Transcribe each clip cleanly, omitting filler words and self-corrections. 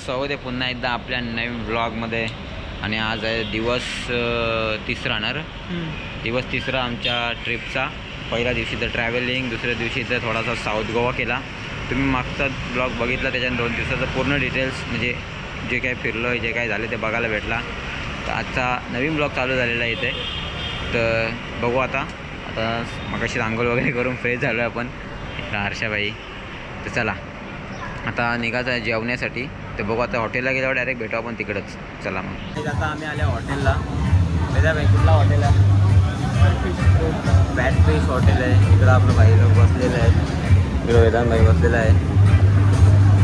स्वागत आहे पुन्हा एकदा आपल्या नवीन व्लॉगमध्ये. आणि आज आहे दिवस तिसरा दिवस तिसरा आमच्या ट्रिपचा. पहिल्या दिवशी तर ट्रॅव्हलिंग, दुसऱ्या दिवशी तर थोडासा साऊथ गोवा केला. तुम्ही मागचा ब्लॉग बघितला, त्याच्यानं 2 दिवसाचं पूर्ण डिटेल्स म्हणजे जे काय फिरलो जे काय झाले ते बघायला भेटला. तर आजचा नवीन ब्लॉग चालू झालेला आहे इथे. तर बघू आता मगाशी आंघोळ वगैरे करून फ्रेश झालो आहे आपण हर्षाबाई. तर चला आता निघायचं आहे जेवण्यासाठी. तर बघू आता हॉटेलला गेल्यावर डायरेक्ट भेटू आपण तिकडंच. चला मग आता आम्ही आल्या हॉटेलला. वेदाबाई कुठला हॉटेल आहे? बॅट फिश हॉटेल आहे. इकडं आपलं भाई लोक बसलेलं आहे, इकडं वेदांत भाई बसलेला आहे.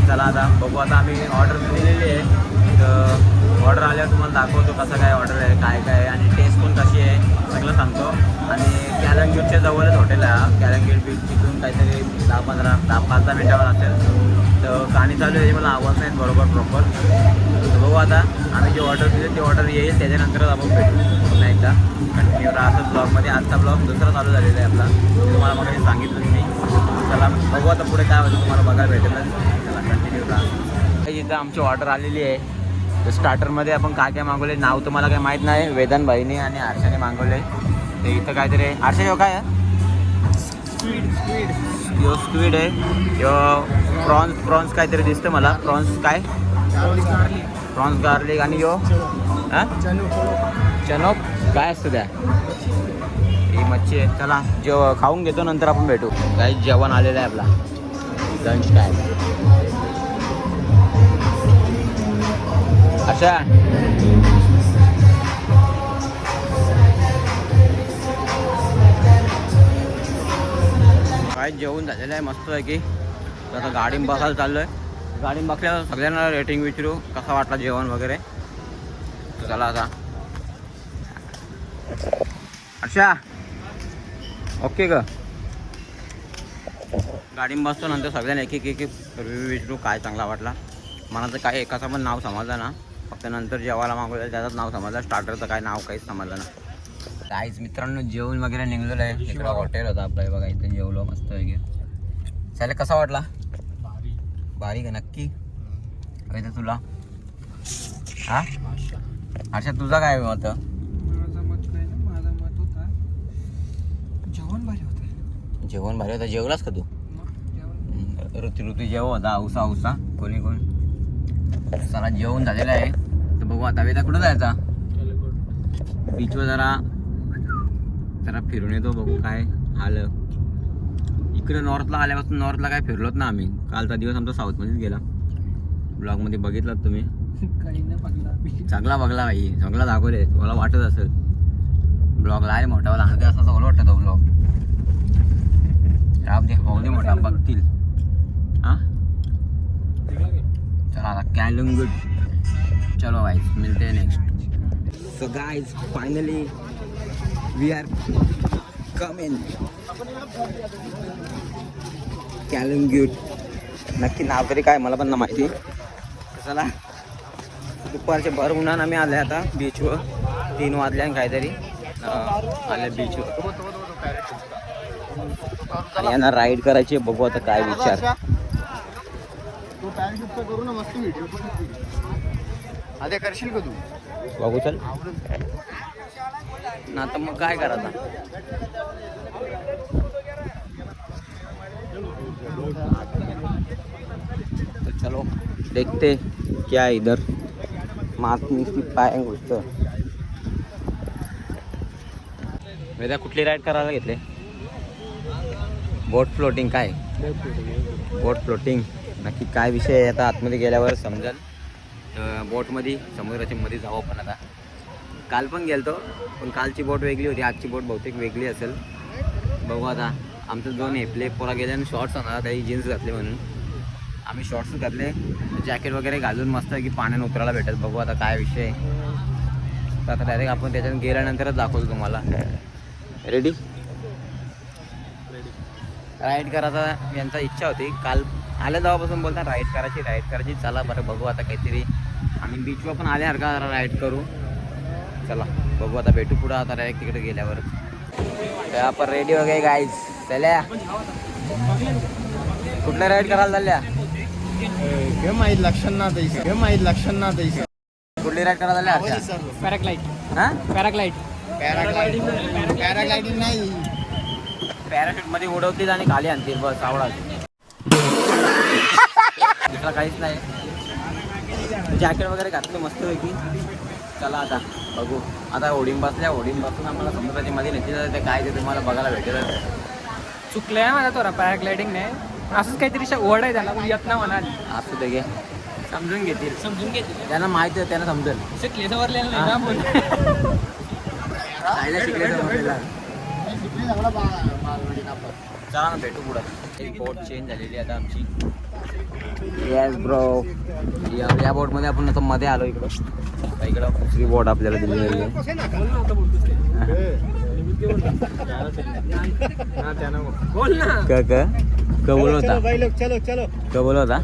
चला आता बघू. आता आम्ही ऑर्डर दिलेली आहे. तर ऑर्डर आल्यावर तुम्हाला दाखवतो कसं काय ऑर्डर आहे, काय काय आणि टेस्ट पण कशी आहे सगळं सांगतो. आणि कॅलंगूटच्या जवळच हॉटेल आहे. कॅलंगूट बीच तिथून काहीतरी 10-15 मिनिटावर असेल. तर गाणी चालू आहे, मला आवाज नाही बरोबर प्रॉपर. तर बघू आता आम्ही जे ऑर्डर दिले ते ऑर्डर येईल, त्याच्यानंतरच आपण भेटू पुन्हा एकदा. कंटिन्यू राहतो ब्लॉगमध्ये. आजचा ब्लॉग दुसरा चालू झालेला आहे आपला, तुम्हाला मग सांगितलं मी. चला बघू आता पुढे काय होतं, तुम्हाला बघायला भेटेल. चला कंटिन्यू राहा. इथं आमची ऑर्डर आलेली आहे. तर स्टार्टरमध्ये आपण काय काय मागवले नाव तुम्हाला काही माहीत नाही. वेदांत भाईने आणि हर्षाने मागवले. ते इथं काहीतरी हर्षा यो काय आहे? यो स्क्विड आहे. यो प्रॉन्स काहीतरी दिसतं मला. प्रॉन्स काय? Prawns garlic. आणि यो चनोक काय असतं त्या? ही मच्छी आहे. चला खाऊन घेतो, नंतर आपण भेटू. काही जेवण आलेलं आहे आपला लंच टाईम. अच्छा काय जेवण झालेलं आहे मस्त आहे की. आता गाडी बसायला चाललो आहे. गाडी बसल्यावर सगळ्यांना रेटिंग विचारू कसा वाटला जेवण वगैरे. चला आता अच्छा ओके का. गाडी बसतो, नंतर सगळ्यांना एक रिव्ह्यू विचारू काय चांगला वाटला. मला तर काय एकाचं पण नाव समजलं ना. फक्त नंतर जेवायला मागवलं त्याचंच नाव समजलं. स्टार्टरचं काय नाव काहीच समजलं ना. काहीच मित्रांनो जेवण वगैरे निघलेलं आहे. इकडं हॉटेल होतं आपलं बघा, इथे जेवलो मस्त आहे. चालेल कसा वाटला? भारी का नक्की? तर तुला हा अच्छा तुझा काय मत? माझं मत काय ना, माझं मत होता जेवण भारी होतं. जेवण भारी होतं. जेवलास का तू? ऋतू जेव होता औसा कोणी चला जेवण झालेलं आहे. तर बघू आता वेदा कुठं जायचा? बीचवर जरा फिरून येतो. बघू काय आलं. इकडे नॉर्थला आल्यापासून नॉर्थला काय फिरलोत ना आम्ही. कालचा दिवस आमचा साऊथमध्येच गेला. ब्लॉगमध्ये बघितलात तुम्ही. काही नाही बघला, चांगला बघला भाई, चांगला दाखवले. मला वाटत असेल ब्लॉगला आहे मोठा वाला हलका असा चांगला वाटतं तो ब्लॉग. दे मोठा बघतील. हां चला आता कॅलंगूट. चलो गाइस मिलते हैं next. So guys finally we are coming Calangute. नक्की नाव तरी काय मला पण ना माहिती. चला दुपारच्या भर उन्हानं आम्ही आले आता बीचवर. 3 वाजल्या काहीतरी आले बीचवर. आणि यांना राईड करायची. बघू आता काय विचार. करू ना मस्त व्हिडिओ आधी करशील का तू? बघू चल ना. तर मग काय करायचं. तो चलो देखते क्या इधर. माती पाय गोष्ट. वेदा कुठली राईड करायला घेतले? बोट फ्लोटिंग. काय बोट फ्लोटिंग नक्की काय विषय आहे आता आतमध्ये गेल्यावर समजेल. बोटमध्ये समुद्राच्या मध्ये जावं. पण आता काल पण गेलतो, पण कालची बोट वेगळी होती, आजची बोट बहुतेक वेगळी असेल. बघू आता. आमचं 2 हेपले पोरा गेले आणि शॉर्ट्स होणार. काही जीन्स घातले म्हणून आम्ही शॉर्ट्स घातले. जॅकेट वगैरे घालून मस्त की पाण्यात उतरायला भेटेल. बघू आता काय विषय. तर आता डायरेक्ट आपण त्याच्यात गेल्यानंतरच दाखवतो तुम्हाला. रेडी राईड करायचा यांचा इच्छा होती. काल आल्या जेव्हापासून बोलता राईड करायची. चला बरं बघू आता काहीतरी. आम्ही बीचवर पण आल्यासारखा राईड करू. चला बघू आता भेटू पुढं. आता डायरेक्ट तिकडे गेल्यावर. तर आपण रेडी हो गए गाईज. चल्या कुठल्या राईड करायला चालल्या? कुठली राईड करायला झाली आता? पॅराग्लाइड हा पॅराग्लाइड पॅराग्लायडिंग नाही, पॅराशूट मध्ये उडवतील आणि खाली आणतील बस आवडा. दुसरा काहीच नाही. जॅकेट वगैरे घातलं मस्त पैकी. चला आता बघू. आता होडीम बसून आम्हाला समुद्राच्या मध्ये नेतील ते काय ते तुम्हाला बघायला भेटेल. चुकलं आहे माझा थोडा पॅराग्लायडिंग नाही, असंच काहीतरी ओढ आहे त्याला, येत ना म्हणाल. असू दे घे, समजून घेतील. समजून घेते त्यांना माहिती आहे, त्यांना समजेल. शिकले सवरलेलं नाही ना आपण. जायला शिकले चला ना भेटू पुढं. एक बोट चेंज झालेली आता आमची. येस ब्रो, या बोटमध्ये आपण आता मध्ये आलो. इकडं दुसरी बोट आपल्याला दिलेली आहे. बोल ना. कबूल होता, चलो चलो कबूल होता.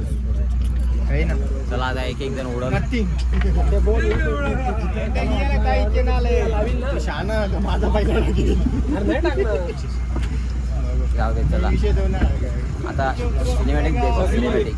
काही ना चला आता एक एक जण उडव. माझा पहिला जाऊ दे चला. आता सिनेमॅटिक देखो, सिनेमॅटिक.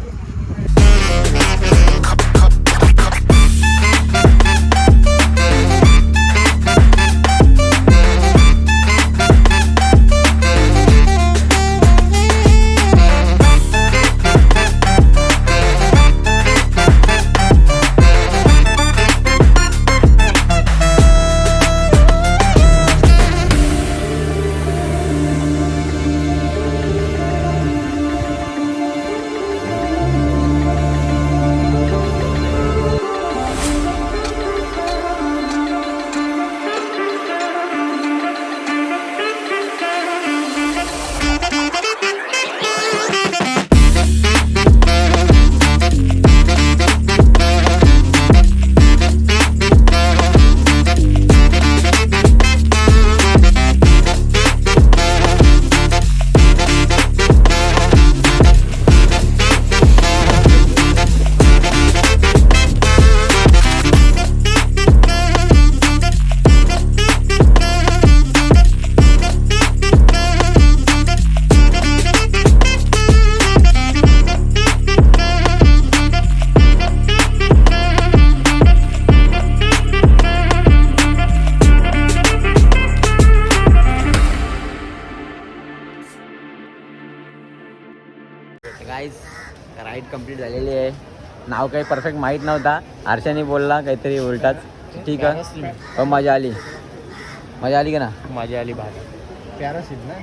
गाईज राईड कंप्लीट झालेली आहे. नाव काही परफेक्ट माहीत नव्हता. हर्षाने बोलला काहीतरी उलटाच. ठीक आहे, मजा आली. मजा आली का ना? मजा आली भारी. पॅरासिल ना,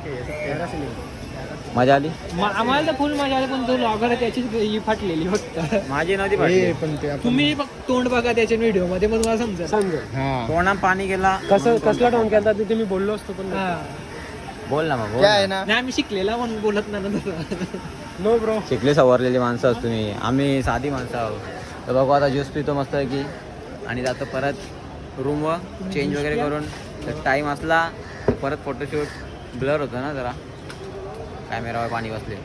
मजा आली. आम्हाला तर फुल मजा आली, पण तो लॉगर आहे त्याचीच ही फाटलेली फक्त. माझी नव्हती फाटली. पण ते आपण तुम्ही फक्त तोंड बघा त्याच्या व्हिडिओ मध्ये, मग तुम्हाला समजेल. हा तोंडात पाणी गेला. कसला टोन केला ते तुम्ही बोललो असतो, पण बोल ना मग, बोल काय आहे ना. ना, नाही आम्ही शिकलेला म्हणून बोलत नाही. नो ब्रो, शिकले सवरलेली माणसं असतो तुम्ही. आम्ही साधी माणसं आहोत. तर बघू आता ज्यूस पितो मस्त की, आणि जातो परत रूमवर चेंज वगैरे करून. तर टाईम असला परत फोटोशूट. ब्लर होतं ना जरा, कॅमेरावर पाणी बसले.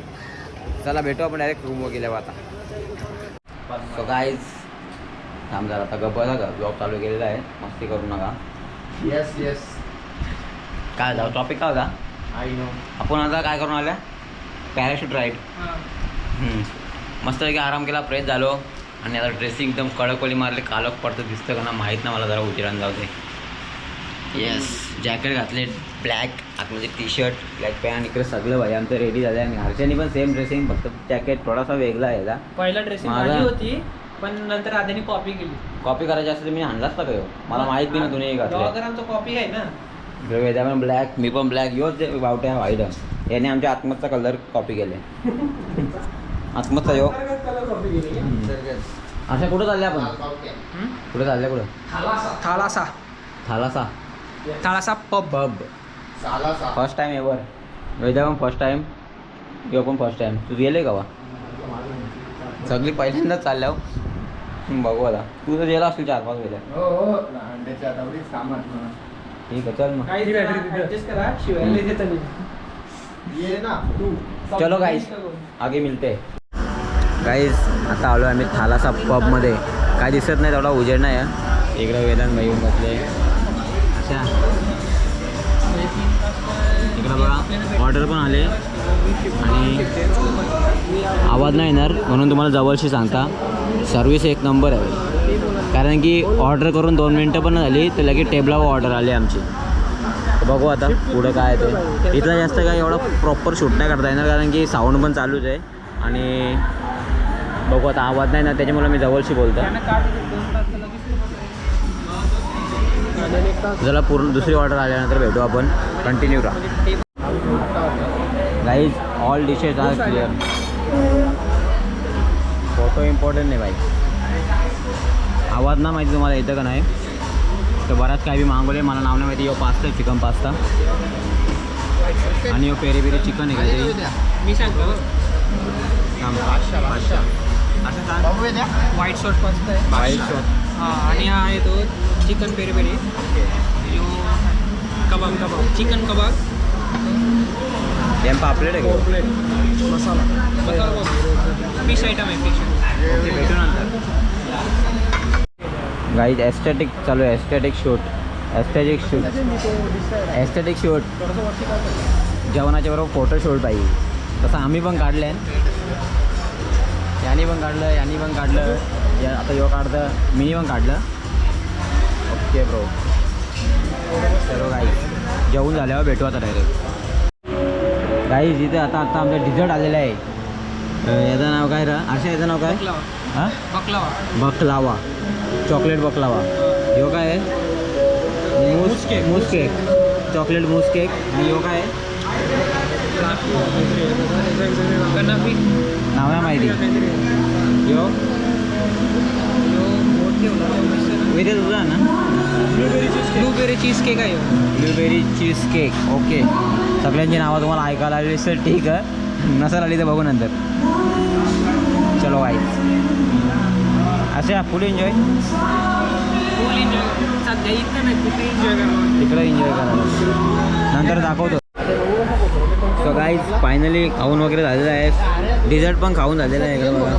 चला भेटू आपण डायरेक्ट रूमवर गेल्यावर आता. सो गाईज थांब जरा, आता गप्पा का ब्लॉग चालू केलेला आहे, मस्ती करू नका. येस येस, काय जाऊ टॉपिक काय होता? I know. आपण आता काय करून आल्या? Parachute ride. मस्त पैकी आराम केला, फ्रेश झालो, आणि आता ड्रेसिंग एकदम कडकवली मारले. कालक पडतं दिसतं का ना माहीत ना मला, जरा उशिरानं जाऊ दे. येस, जॅकेट घातले ब्लॅक, आतमध्ये टी शर्ट, ब्लॅक पॅन्ट. इकडे सगळं भाई आमचं रेडी झालं आहे. आणि हर्षानी पण सेम ड्रेसिंग, फक्त जॅकेट थोडासा वेगळा आहे याला. पहिला ड्रेसिंग माझा- माझी होती, पण नंतर आधीने कॉपी केली. कॉपी करायची असतं मी आणलाच ना काय, मला माहीत बी ना तुम्ही घातलं. लॉगर आमचं कॉपी आहे ना. वेदा पण ब्लॅक, मी पण ब्लॅक. योच बावट्या व्हाईट. याने आमच्या आत्मतचा कलर कॉपी केले. आत्मतचा यो. अशा कुठं चालले आपण? कुठं चालले? कुठं? Thalassa Thalassa. Thalassa pub. Pub. First time ever. Veda पण फर्स्ट टाइम, यो पण फर्स्ट टाइम. तू गेले का? सगळी पहिल्यांदाच चालल्या. बघू आता, तू तर गेला असतील 4-5 वेळा. हो अंड्याच्या आतावरीच कामात म्हणा. ठीक आहे, चल मग. ऍडजस्ट करा, शिवायला देतो मी. ये ना तू. चलो गाईज, आगे मिलते. गाईज आता आलो आम्ही थालासा पबमध्ये. काय दिसत नाही, तेवढा उजेड नाही आहे. इकडं वेदांत भाई येऊन बसले. अच्छा, इकडं बघा ऑर्डर पण आले. आणि आवाज नाही येणार म्हणून तुम्हाला जवळशी सांगता. सर्विस एक नंबर आहे. कारण की ऑर्डर करून 2 मिनटं पण झाली तर लगेच टेबलावर ऑर्डर आली आमची. तर बघू आता पुढं काय ते. इथला जास्त काय एवढा प्रॉपर शूट नाही करता येणार कारण की साऊंड पण चालूच आहे. आणि बघू आता आवाज नाही ना त्याच्यामुळे मी जवळशी बोलतो. जरा पूर्ण दुसरी ऑर्डर आल्यानंतर भेटू आपण. कंटिन्यू राहा. Guys all dishes are clear. Photo important नाही भाई. आवाज ना माहिती तुम्हाला येतं का नाही. तर बराच काही बी मागवले मला नाव नाही माहिती. यो पास्ता आहे चिकन पास्ता आणि यो पेरी पेरी चिकन आहे काहीतरी. मी सांगतो असं सांग. व्हाईट सॉस पास्ता आहे. White sauce. हां आणि हा आहे तो चिकन पेरी पेरी. यो कबाब चिकन कबाब. एम पापलेट आहे का? मसाला फिश आयटम आहे. फिश ते भेटू नंतर. गाईज एस्थेटिक चालू आहे. एस्थेटिक शूट जेवणाच्या बरोबर फोटो शूट पाहिजे. तसं आम्ही पण काढलं आहे. यांनी पण काढलं आता यो काढतं. मी पण काढलं. Okay bro. सर्व गाईज जेवून झाल्यावर भेटू आता डायरेक्ट. गाईज इथे आता आमचं डिझर्ट आलेलं आहे. याचं नाव काय याचं नाव काय? हां बकलावा. चॉकलेट बकलावा. यो काय आहे? मूस केक. Chocolate mousse cake. आणि यो काय आहे? नाव नाही माहिती. यो वेरे तुझा ना. ब्लूबेरी चीज केक आहे. Blueberry cheese cake. ओके. सगळ्यांची नावं तुम्हाला ऐकायला आली असेल ठीक आहे. नसेल आली तर बघू नंतर. चलो गाईज असे फुल एन्जॉय. सध्या इथं नाही तिथे एन्जॉय करा. तिकडे एन्जॉय करा नंतर दाखवतो. सो गाईज फायनली खाऊन वगैरे झालेलं आहे. डिझर्ट पण खाऊन झालेलं आहे इकडं बघा.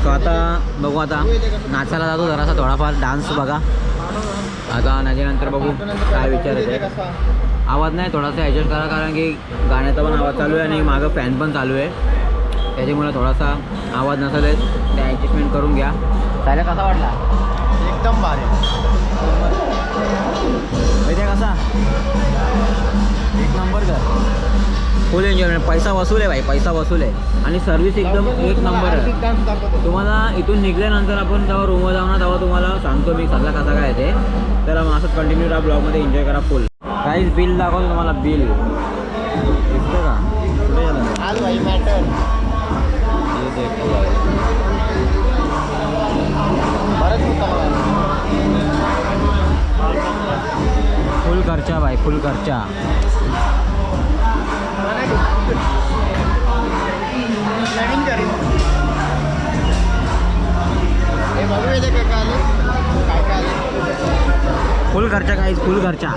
सो आता बघू आता नाचायला जातो जरासा थोडाफार डान्स बघा. आता नाच्यानंतर बघू काय विचारायचं. आवाज नाही थोडासा ॲडजस्ट करा कारण की गाण्याचा पण आवाज चालू आहे आणि मागं फॅन पण चालू आहे. त्याच्यामुळे थोडासा आवाज नसेल ते ॲडजस्टमेंट करून घ्या. त्याला कसा वाटला? एकदम भारी. माहिती आहे कसा? एक नंबर कर. फुल एन्जॉयमेंट. पैसा वसूल आहे भाई. पैसा वसूल आहे आणि सर्व्हिस एकदम एक नंबर आहे. तुम्हाला इथून निघल्यानंतर आपण जेव्हा रूमवर जाऊ ना तेव्हा तुम्हाला सांगतो मी सगळा कसा काय ते. तर असंच कंटिन्यू राहा ब्लॉगमध्ये एन्जॉय करा फुल. काहीच बिल दाखवतो तुम्हाला. बिल दिसतं का? कुठे झालं? आज भाई मॅटर बरंच फुल खर्चा भाई. फुल खर्चा. नवीन करीन हे बघू येते काय काय फुल खर्चा काहीच. फुल खर्चा.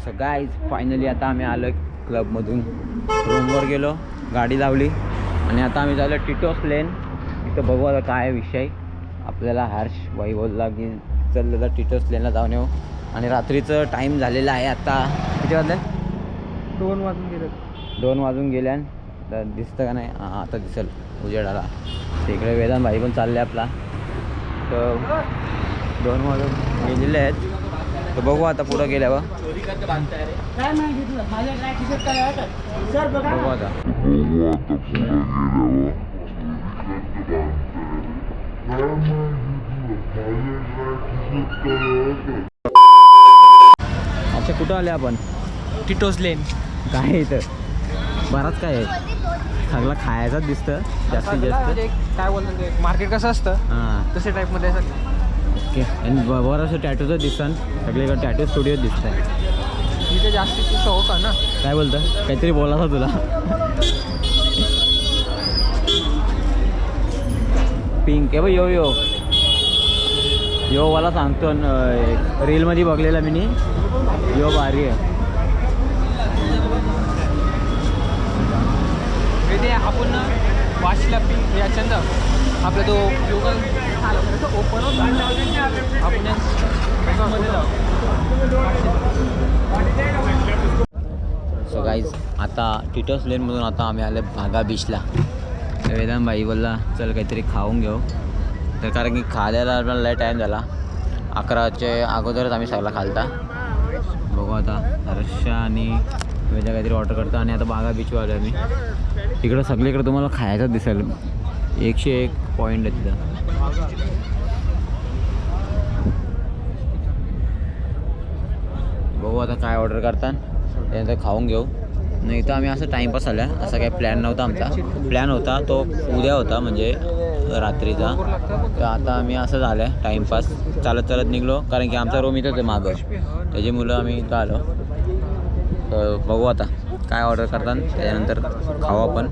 सो गाईज फायनली आता आम्ही आलो क्लबमधून, रूमवर गेलो, गाडी लावली आणि आता आम्ही झालो टिटोस लेन. इथं बघू आता काय विषय. आपल्याला हर्ष भाई बोलला की चल टिटोस लेनला जाऊन येऊ. आणि रात्रीचं टाईम झालेला आहे आता किती वाजले? 2 वाजून गेले. 2 वाजून गेल्या. तर दिसतं का नाही? हां आता दिसेल उजेड आला. तिकडे वेदांत भाई पण चालले आपला. तर 2 वाजून गेलेले आहेत. तर बघू आता पुढं गेल्यावर बघू आता. अच्छा कुठं आले आपण? टिटोस लेन. काय आहे इथं? बराच काय आहे, सगळं खायचाच दिसतं जास्तीत जास्त. म्हणजे काय बोलतात ते मार्केट कसं असतं हां तसे टाईपमध्ये असं. ओके. आणि बरंचसं टॅटूचं दिसतं, सगळीकडे टॅटू स्टुडिओ दिसत आहे. इथे जास्तीत शौक आहे ना. काय बोलतं? काहीतरी बोलायचं तुला. पिंक आहे बघ. यो मला सांगतो रीलमध्ये बघलेला मी नी. यो भारी आहे. ते आपण वाचला पिंक याच्यानं आपला तो गुगल ओपन होता आपण सो गाईज आता टिटोस लेनमधून आता आम्ही आले भागा बीचला. तर वेदांत भाई बोलला चल काहीतरी खाऊन घेऊ. तर कारण की खायला लय टाईम झाला, 11च्या अगोदरच आम्ही सगळा खालता. बघू आता हर्षा आणि वेदा काहीतरी ऑर्डर करतो आणि आता बागा बीचवर आलो आम्ही. तिकडं सगळीकडे तुम्हाला खायचं दिसेल. 101 पॉईंट आहे तिथं. बघू आता काय ऑर्डर करतात, त्यानंतर खाऊन घेऊ. नाही तर आम्ही असं टाईमपास आला, असा काही प्लॅन नव्हता आमचा. प्लॅन होता तो उद्या होता म्हणजे रात्रीचा. तर आता आम्ही असं झालं आहे टाईमपास चालत चालत निघलो, कारण की आमचा रूम इथंच आहे मागं, त्याची मुलं आम्ही इथं आलो. तर बघू आता काय ऑर्डर करतात, त्याच्यानंतर खाऊ आपण,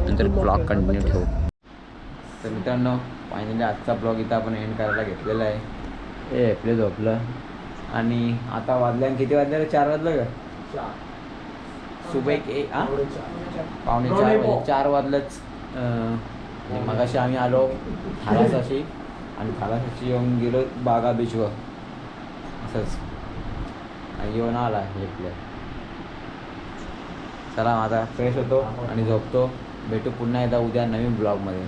नंतर ब्लॉग कंटिन्यू ठेवू. तर मित्रांनो फायनली आजचा ब्लॉग इथं आपण एंड करायला घेतलेला आहे. हे आपले झोपलं आणि आता वाजल्या किती वाजले? 4 वाजलं का? सुबह पावणे 4 म्हणजे 4 वाजलंच. मगाशी आम्ही आलो थालासाशी आणि थालासाशी येऊन गेलो बागा बीचवर असंच आणि येऊन आला हे प्लेअर. चला आता फ्रेश होतो आणि झोपतो. भेटू पुन्हा एकदा उद्या नवीन ब्लॉगमध्ये.